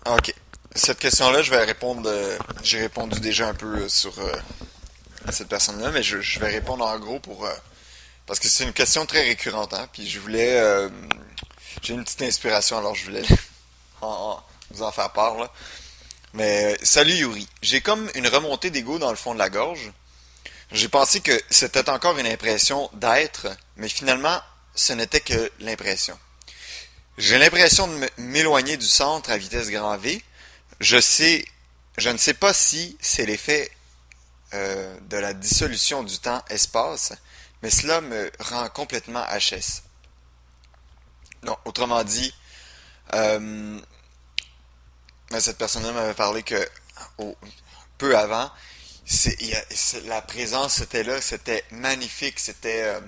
Ok. Cette question-là, je vais répondre. J'ai répondu déjà un peu à cette personne-là, mais je vais répondre en gros parce que c'est une question très récurrente, hein. Puis je voulais. J'ai une petite inspiration, alors je voulais en- en- vous en faire part, là. Mais salut Yuri. J'ai comme une remontée d'ego dans le fond de la gorge. J'ai pensé que c'était encore une impression d'être, mais finalement, ce n'était que l'impression. J'ai l'impression de m'éloigner du centre à vitesse grand V. Je sais, je ne sais pas si c'est l'effet de la dissolution du temps-espace, mais cela me rend complètement HS. Donc, autrement dit, euh, cette personne-là m'avait parlé que au- peu avant, la présence était là, c'était magnifique, c'était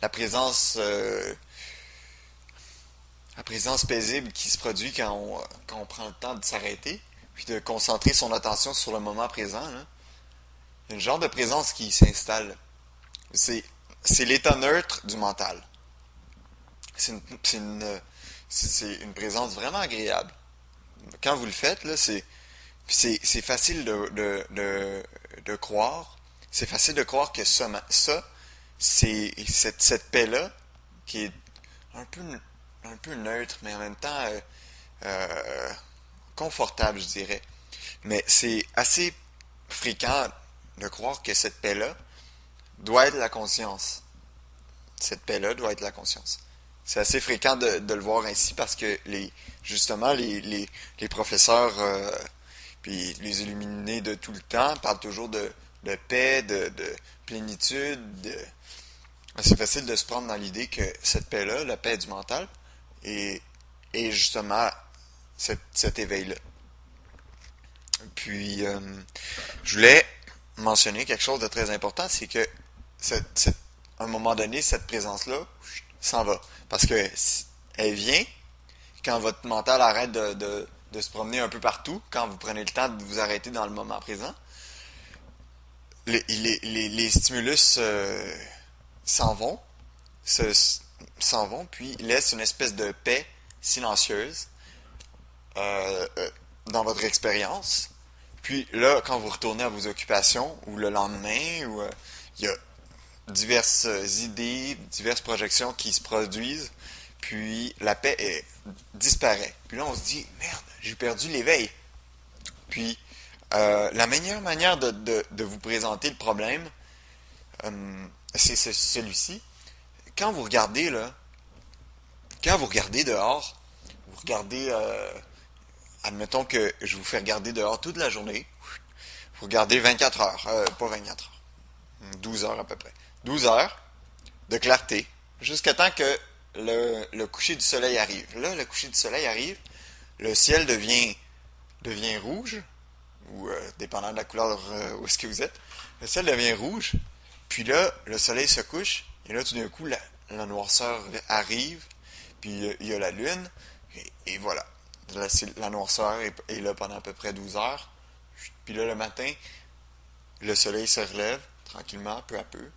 la présence euh, la présence paisible qui se produit quand on prend le temps de s'arrêter, puis de concentrer son attention sur le moment présent, là. Il y a une genre de présence qui s'installe. C'est, c'est l'état neutre du mental. C'est une, c'est une, c'est une présence vraiment agréable. Quand vous le faites, là, c'est facile de croire. C'est facile de croire que c'est cette paix-là, qui est un peu, un peu neutre, mais en même temps euh, confortable, je dirais. Mais c'est assez fréquent de croire que cette paix-là doit être la conscience. Cette paix-là doit être la conscience. C'est assez fréquent de le voir ainsi parce que justement les professeurs puis les illuminés de tout le temps parlent toujours de paix, de plénitude. C'est facile de se prendre dans l'idée que cette paix-là, la paix du mental, est, est justement cet éveil-là. Puis, je voulais mentionner quelque chose de très important, c'est que à un moment donné, cette présence-là s'en va. Parce que elle vient quand votre mental arrête de se promener un peu partout, quand vous prenez le temps de vous arrêter dans le moment présent. Les stimulus s'en vont, s'en vont, puis laissent une espèce de paix silencieuse euh, euh, dans votre expérience. Puis là, quand vous retournez à vos occupations, ou le lendemain, ou il y a diverses idées, diverses projections qui se produisent, puis la paix disparaît. Puis là, on se dit, merde, j'ai perdu l'éveil. Puis la meilleure manière de vous présenter le problème, c'est celui-ci. Quand vous regardez là, quand vous regardez dehors, vous regardez, admettons que je vous fais regarder dehors toute la journée, vous regardez 24 heures, pas 24 heures, 12 heures à peu près. 12 heures de clarté, jusqu'à temps que le coucher du soleil arrive. Là, le coucher du soleil arrive, le ciel devient rouge, ou dépendant de la couleur où est-ce que vous êtes, le ciel devient rouge, puis là, le soleil se couche, et là, tout d'un coup, la noirceur arrive, puis il y a la lune, et voilà. La noirceur est là pendant à peu près 12 heures, puis là, le matin, le soleil se relève tranquillement, peu à peu.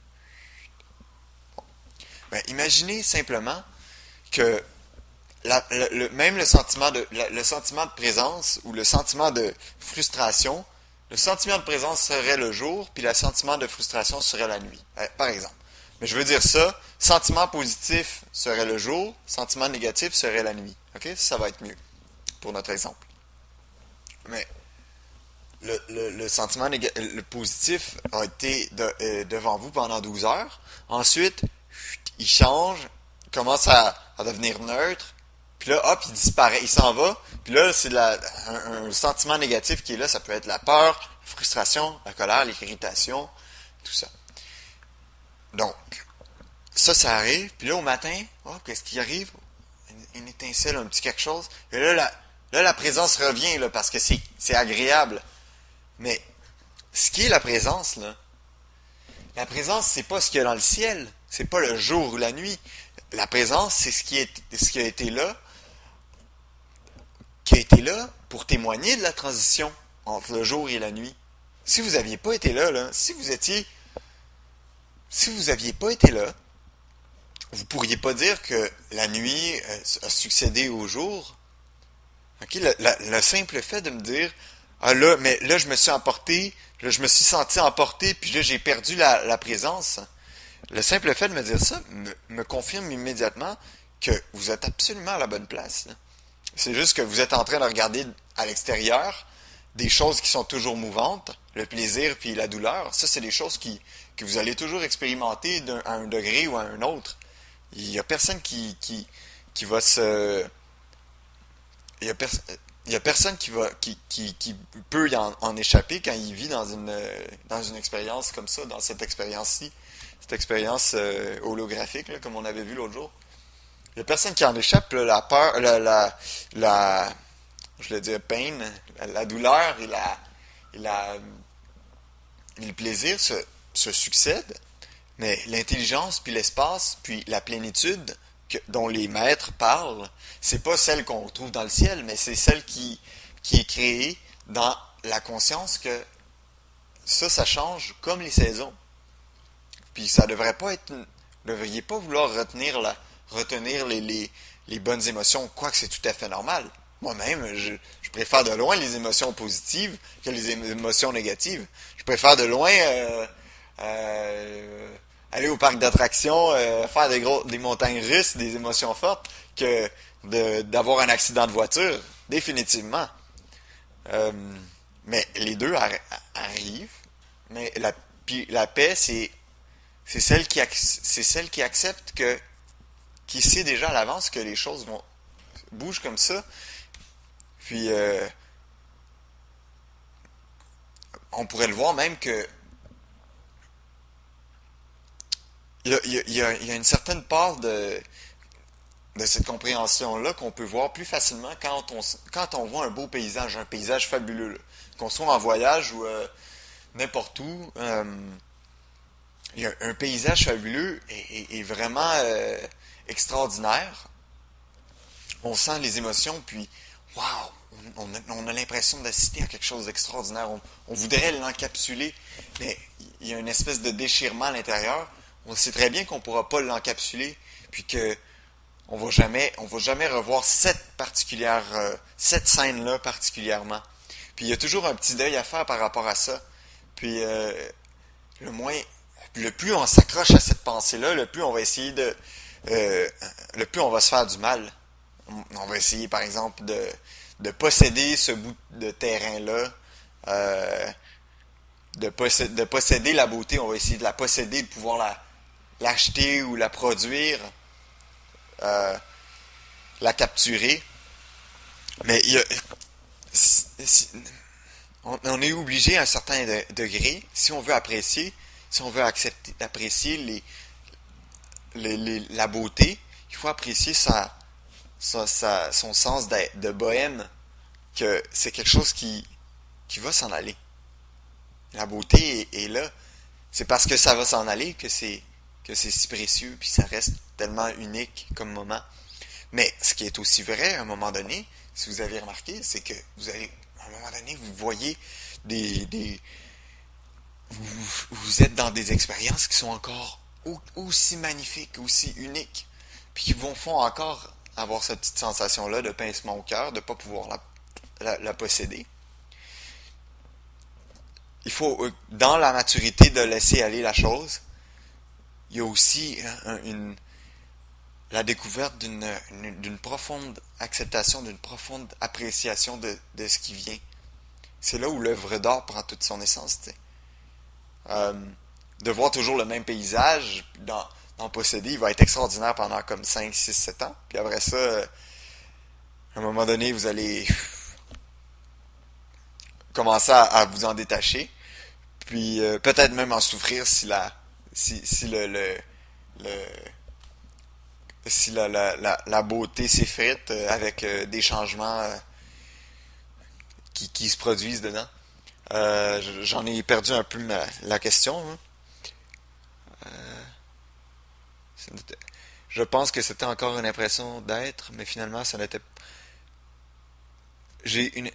Ben, imaginez simplement que même le sentiment de présence ou le sentiment de frustration, le sentiment de présence serait le jour, puis le sentiment de frustration serait la nuit, par exemple. Mais je veux dire ça, sentiment positif serait le jour, sentiment négatif serait la nuit. OK? Ça va être mieux pour notre exemple. Mais le sentiment le positif a été devant vous pendant 12 heures. Ensuite, il change, commence à devenir neutre, puis là, hop, il disparaît, il s'en va. Puis là, c'est un sentiment négatif qui est là. Ça peut être la peur, la frustration, la colère, l'irritation, tout ça. Donc, ça arrive. Puis là, au matin, oh, qu'est-ce qui arrive? Une étincelle, un petit quelque chose. Et là, la présence revient, là, parce que c'est agréable. Mais ce qui est la présence, là, la présence, c'est pas ce qu'il y a dans le ciel. C'est pas le jour ou la nuit. La présence, c'est ce qui a été là, pour témoigner de la transition entre le jour et la nuit. Si vous aviez pas été là, si vous aviez pas été là, vous pourriez pas dire que la nuit a succédé au jour. Ok? OK, le simple fait de me dire, ah là, mais là, je me suis emporté, là, je me suis senti emporté, puis là, j'ai perdu la présence. Le simple fait de me dire ça me confirme immédiatement que vous êtes absolument à la bonne place, là. C'est juste que vous êtes en train de regarder à l'extérieur des choses qui sont toujours mouvantes, le plaisir puis la douleur. Ça, c'est des choses que vous allez toujours expérimenter à un degré ou à un autre. Il y a personne qui va se... Il y a, pers- il y a personne qui peut en échapper quand il vit dans une expérience comme ça, dans cette expérience-ci, cette expérience holographique, là, comme on avait vu l'autre jour. Il y a personne qui en échappe, là, la peur, la, je le dis, pain, la douleur et le plaisir se succèdent, mais l'intelligence, puis l'espace, puis la plénitude dont les maîtres parlent, c'est pas celle qu'on trouve dans le ciel, mais c'est celle qui est créée dans la conscience que ça change comme les saisons. Puis ça devrait pas être... Vous ne devriez pas vouloir retenir les bonnes émotions, quoique c'est tout à fait normal. Moi-même, je préfère de loin les émotions positives que les émotions négatives. Je préfère de loin aller au parc d'attractions, faire des montagnes russes, des émotions fortes, que d'avoir un accident de voiture, définitivement. Euh, mais les deux arrivent, mais la paix, c'est celle qui accepte qui sait déjà à l'avance que les choses bougent comme ça. Puis on pourrait le voir même que il y a une certaine part de cette compréhension-là qu'on peut voir plus facilement quand on voit un paysage fabuleux, là. Qu'on soit en voyage ou n'importe où. Il y a un paysage fabuleux et vraiment extraordinaire. On sent les émotions, puis waouh, on a l'impression d'assister à quelque chose d'extraordinaire. On voudrait l'encapsuler, mais il y a une espèce de déchirement à l'intérieur. On sait très bien qu'on ne pourra pas l'encapsuler, puis que on va jamais revoir cette scène-là particulièrement. Puis il y a toujours un petit deuil à faire par rapport à ça. Puis le moins, le plus on s'accroche à cette pensée-là, le plus on va se faire du mal. On va essayer, par exemple, de posséder ce bout de terrain-là, de posséder la beauté. On va essayer de la posséder, de pouvoir l'acheter ou la produire, euh, la capturer. Mais on est obligé à un certain degré, si on veut apprécier, si on veut apprécier la beauté, il faut apprécier son sens de bohème, que c'est quelque chose qui va s'en aller. La beauté est là. C'est parce que ça va s'en aller que c'est si précieux, puis ça reste tellement unique comme moment. Mais ce qui est aussi vrai à un moment donné, si vous avez remarqué, c'est que à un moment donné, vous voyez des vous êtes dans des expériences qui sont encore aussi magnifiques, aussi uniques, puis qui vont font encore avoir cette petite sensation-là de pincement au cœur, de ne pas pouvoir la posséder. Il faut, dans la maturité de laisser aller la chose, il y a aussi la découverte d'une profonde acceptation, d'une profonde appréciation de ce qui vient. C'est là où l'œuvre d'art prend toute son essence, tu sais. Euh, de voir toujours le même paysage dans posséder, il va être extraordinaire pendant comme 5 6 7 ans. Puis après ça, à un moment donné, vous allez commencer à vous en détacher. Puis peut-être même en souffrir si le si la beauté s'effrite avec des changements qui se produisent dedans. J'en ai perdu un peu la question, hein. Je pense que c'était encore une impression d'être, mais finalement, ça n'était. J'ai une.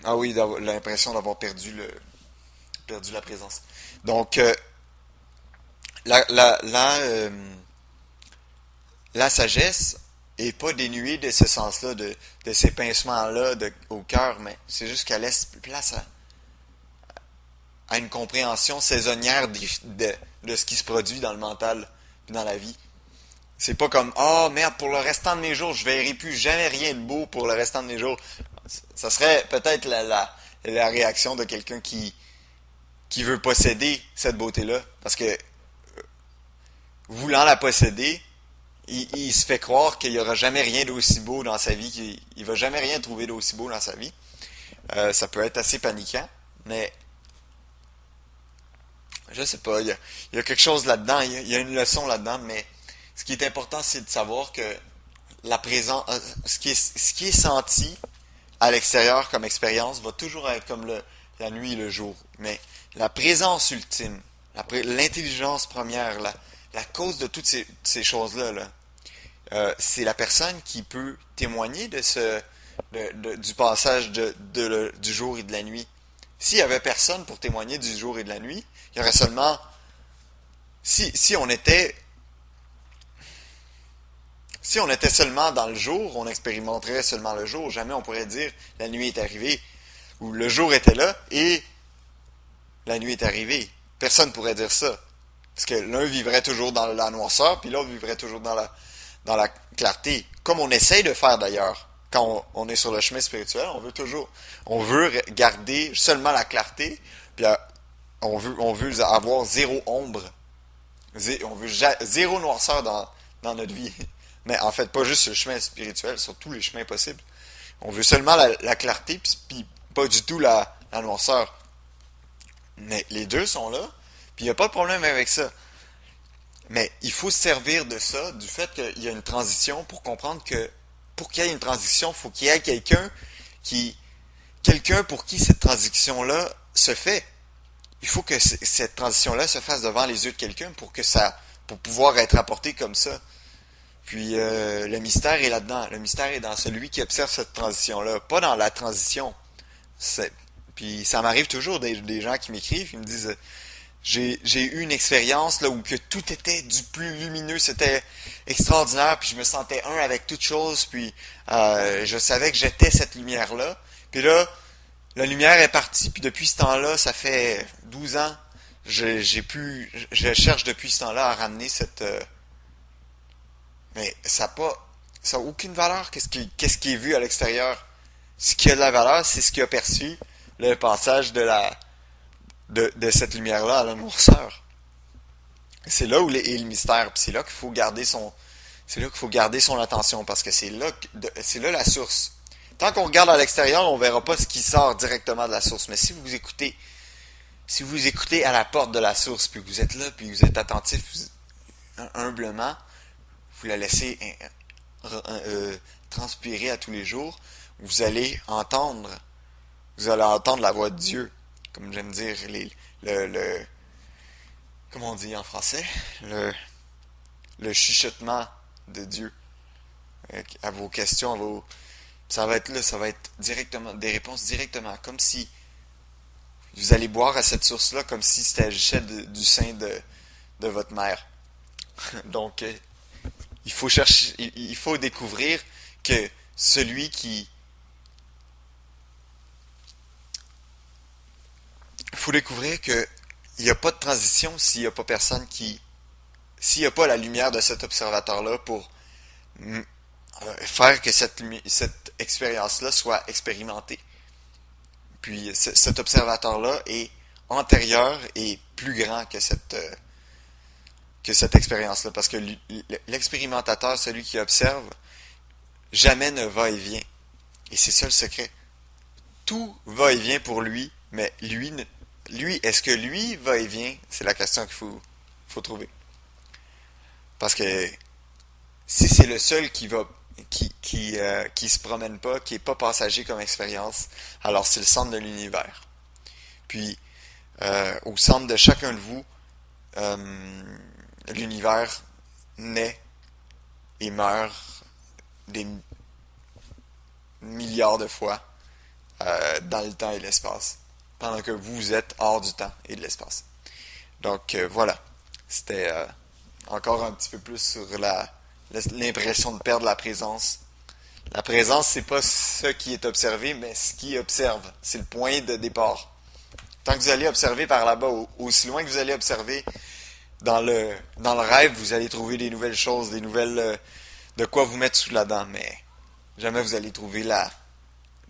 Ah oui, l'impression d'avoir perdu la présence. Donc, la, la, la, euh, la sagesse, est pas dénuée de ce sens-là, de ces pincements-là au cœur, mais c'est juste qu'elle laisse place à une compréhension saisonnière de ce qui se produit dans le mental et dans la vie. C'est pas comme oh merde, pour le restant de mes jours, je verrai plus jamais rien de beau pour le restant de mes jours. Ça serait peut-être la réaction de quelqu'un qui veut posséder cette beauté-là. Parce que voulant la posséder, il se fait croire qu'il n'y aura jamais rien d'aussi beau dans sa vie, qu'il va jamais rien trouver d'aussi beau dans sa vie. Ça peut être assez paniquant, mais je sais pas, il y a quelque chose là-dedans, il y a une leçon là-dedans, mais ce qui est important, c'est de savoir que la présence, ce qui est senti à l'extérieur comme expérience va toujours être comme la nuit et le jour. Mais la présence ultime, l'intelligence première, la cause de toutes ces choses-là, c'est la personne qui peut témoigner du passage du jour et de la nuit. S'il y avait personne pour témoigner du jour et de la nuit, il y aurait seulement... Si on était seulement dans le jour, on expérimenterait seulement le jour. Jamais on pourrait dire la nuit est arrivée. Ou le jour était là et la nuit est arrivée. Personne ne pourrait dire ça. Parce que l'un vivrait toujours dans la noirceur, puis l'autre vivrait toujours dans la clarté. Comme on essaye de faire d'ailleurs. Quand on est sur le chemin spirituel, on veut garder seulement la clarté, puis on veut avoir zéro ombre. On veut zéro noirceur dans notre vie. Mais en fait, pas juste sur le chemin spirituel, sur tous les chemins possibles. On veut seulement la clarté, puis pas du tout la noirceur. Mais les deux sont là, puis il n'y a pas de problème avec ça. Mais il faut se servir de ça, du fait qu'il y a une transition, pour comprendre que pour qu'il y ait une transition, il faut qu'il y ait quelqu'un pour qui cette transition-là se fait. Il faut que cette transition-là se fasse devant les yeux de quelqu'un pour pouvoir être apporté comme ça. Puis le mystère est là-dedans. Le mystère est dans celui qui observe cette transition-là, pas dans la transition. Puis ça m'arrive toujours des gens qui m'écrivent, ils me disent j'ai eu une expérience là où que tout était du plus lumineux, c'était extraordinaire, puis je me sentais un avec toute chose, puis je savais que j'étais cette lumière-là. Puis là, la lumière est partie, puis depuis ce temps-là, ça fait 12 ans, je cherche depuis ce temps-là à ramener cette... mais ça a aucune valeur, qu'est-ce qui est vu à l'extérieur. Ce qui a de la valeur, c'est ce qui a perçu le passage de cette lumière-là à la noirceur. C'est là où est le mystère, puis c'est là qu'il faut garder son attention, parce que c'est là la source. Tant qu'on regarde à l'extérieur, on verra pas ce qui sort directement de la source. Mais si vous écoutez à la porte de la source, puis vous êtes là, puis vous êtes attentif humblement, vous la laissez transpirer à tous les jours, vous allez entendre la voix de Dieu, comme j'aime dire, comment on dit en français, le chuchotement de Dieu à vos questions, ça va être directement des réponses directement, comme si vous allez boire à cette source-là, comme si c'était s'agissait du sein de votre mère. Donc, il faut découvrir que celui qui... Il faut découvrir que il n'y a pas de transition s'il n'y a pas personne s'il n'y a pas la lumière de cet observateur-là pour faire que cette expérience-là soit expérimentée. Puis cet observateur-là est antérieur et plus grand que cette expérience-là. Parce que l'expérimentateur, celui qui observe, jamais ne va et vient. Et c'est ça le secret. Tout va et vient pour lui, mais est-ce que lui va et vient? C'est la question qu'il faut trouver. Parce que si c'est le seul qui se promène pas, qui est pas passager comme expérience, alors c'est le centre de l'univers. Puis au centre de chacun de vous, l'univers naît et meurt des milliards de fois dans le temps et l'espace, pendant que vous êtes hors du temps et de l'espace. Donc voilà, c'était encore un petit peu plus sur l'impression de perdre la présence. La présence, c'est pas ce qui est observé, mais ce qui observe. C'est le point de départ. Tant que vous allez observer par là-bas, aussi loin que vous allez observer dans le rêve, vous allez trouver des nouvelles choses, des nouvelles de quoi vous mettre sous la dent, mais jamais vous allez trouver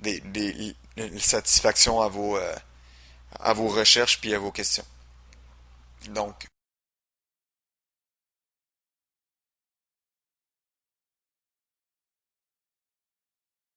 une satisfaction à vos recherches puis à vos questions. Donc,